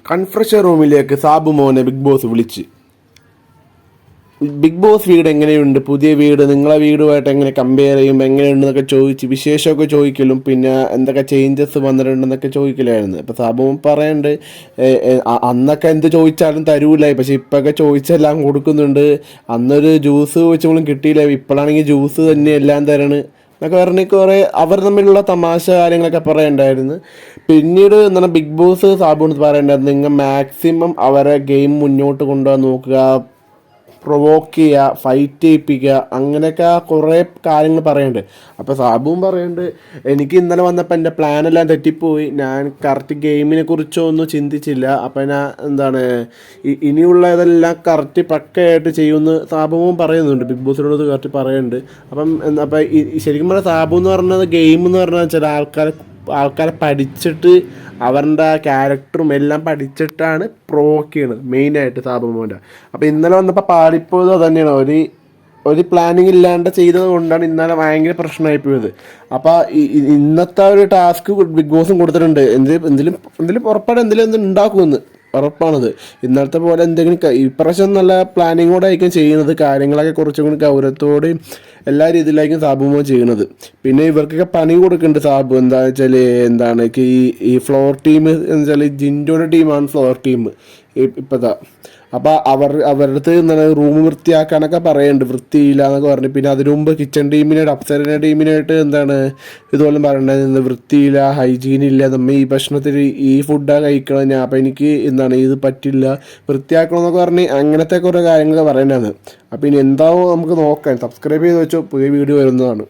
കൺഫ്രഷൻ റൂമിലേക്ക് സാബു മോനെ big boss വിളിച്ച്. ബിഗ് ബോസ് വീട് എങ്ങനെയുണ്ട്, പുതിയ വീട് നിങ്ങളെ വീടുമായിട്ട് എങ്ങനെ കമ്പയർ ചെയ്യും, എങ്ങനെയുണ്ടെന്നൊക്കെ ചോദിച്ച് വിശേഷമൊക്കെ ചോദിക്കലും പിന്നെ എന്തൊക്കെ ചേഞ്ചസ് വന്നിട്ടുണ്ടെന്നൊക്കെ ചോദിക്കലായിരുന്നു. അപ്പോൾ സാബു മോൻ പറയുന്നുണ്ട് അന്നൊക്കെ എന്ത് ചോദിച്ചാലും തരൂല, പക്ഷെ ഇപ്പൊക്കെ ചോദിച്ചെല്ലാം കൊടുക്കുന്നുണ്ട്. അന്നൊരു ജ്യൂസ് ചോദിച്ചപ്പോഴും കിട്ടിയില്ല, ഇപ്പോഴാണെങ്കിൽ ജ്യൂസ് തന്നെ എല്ലാം തരാണ് എന്നൊക്കെ പറഞ്ഞ് കുറേ അവർ തമ്മിലുള്ള തമാശ കാര്യങ്ങളൊക്കെ പറയണ്ടായിരുന്നു. പിന്നീട് എന്താണ് ബിഗ് ബോസ് സാബുന്ന് പറയേണ്ടത്, നിങ്ങൾ മാക്സിമം അവരെ ഗെയിം മുന്നോട്ട് കൊണ്ടുപോകാൻ നോക്കുക, പ്രൊവോക്ക് ചെയ്യുക, ഫൈറ്റ് ചെയ്യിപ്പിക്കുക, അങ്ങനെയൊക്കെ കുറേ കാര്യങ്ങൾ പറയുന്നുണ്ട്. അപ്പോൾ സാബുവും പറയുന്നുണ്ട്, എനിക്ക് ഇന്നലെ വന്നപ്പോൾ എൻ്റെ പ്ലാനെല്ലാം തെറ്റിപ്പോയി, ഞാൻ കറക്റ്റ് ഗെയിമിനെ കുറിച്ചൊന്നും ചിന്തിച്ചില്ല, അപ്പോൾ ഞാൻ ഇനിയുള്ള ഇതെല്ലാം കറക്റ്റ് പക്കയായിട്ട് ചെയ്യുമെന്ന് സാബുവും പറയുന്നുണ്ട്. ബിഗ് ബോസിനോട് കറക്റ്റ് പറയുന്നുണ്ട്. അപ്പോൾ ശരിക്കും പറഞ്ഞാൽ സാബു എന്ന് പറഞ്ഞത് ഗെയിം എന്ന് പറഞ്ഞാൽ ചില ആൾക്കാരെ പഠിച്ചിട്ട് അവരുടെ ക്യാരക്ടറും എല്ലാം പഠിച്ചിട്ടാണ് പ്രൊവോക്ക് ചെയ്യുന്നത് മെയിനായിട്ട് സാബു മോൻ്റെ. അപ്പോൾ ഇന്നലെ വന്നപ്പോൾ പാളിപ്പോയത് തന്നെയാണ്, ഒരു പ്ലാനിങ് ഇല്ലാണ്ട് ചെയ്തത് കൊണ്ടാണ് ഇന്നലെ ഭയങ്കര പ്രശ്നമായിപ്പോയത്. അപ്പോൾ ഇന്നത്തെ ഒരു ടാസ്ക് ബിഗ് ബോസും കൊടുത്തിട്ടുണ്ട്, എന്തെങ്കിലും ഉറപ്പാണ് എന്തെങ്കിലും ഉണ്ടാക്കുമെന്ന് ഉറപ്പാണത്. ഇന്നലത്തെ പോലെ എന്തെങ്കിലും ഇപ്രാവശ്യം നല്ല പ്ലാനിങ്ങോടെ ആയിരിക്കും ചെയ്യുന്നത്, കാര്യങ്ങളൊക്കെ കുറച്ചും കൂടി ഗൗരവത്തോടെയും എല്ലാ രീതിയിലായിരിക്കും സാബു മോൻ ചെയ്യുന്നത്. പിന്നെ ഇവർക്കൊക്കെ പണി കൊടുക്കുന്നുണ്ട് സാബു, എന്താണ് ഈ ഫ്ലോർ ടീം എന്ന് വെച്ചാൽ ജിൻഡോയുടെ ടീമാണ് ഫ്ലോർ ടീം ഇപ്പോഴത്തെ. അപ്പോൾ അവരുടെ അടുത്ത് എന്താണ് റൂം വൃത്തിയാക്കാനൊക്കെ പറയുന്നുണ്ട്, വൃത്തിയില്ല എന്നൊക്കെ പറഞ്ഞു. പിന്നെ അതിനു മുമ്പ് കിച്ചൺ ടീമിനായിട്ട് അപ്സര ടീമിനായിട്ട് ഇതുപോലെ പറയണ്ടത്, വൃത്തിയില്ല, ഹൈജീൻ ഇല്ല, നമ്മൾ ഈ ഭക്ഷണത്തിൽ ഈ ഫുഡാണ് കഴിക്കണം, ഞാൻ അപ്പോൾ എനിക്ക് ഇത് പറ്റില്ല, വൃത്തിയാക്കണം എന്നൊക്കെ പറഞ്ഞ് അങ്ങനത്തെ കുറേ കാര്യങ്ങളൊക്കെ പറയേണ്ടതാണ്. അപ്പോൾ ഇനി എന്താവും നമുക്ക് നോക്കാം. സബ്സ്ക്രൈബ് ചെയ്ത് വെച്ചോ, പുതിയ വീഡിയോ വരുന്നതാണ്.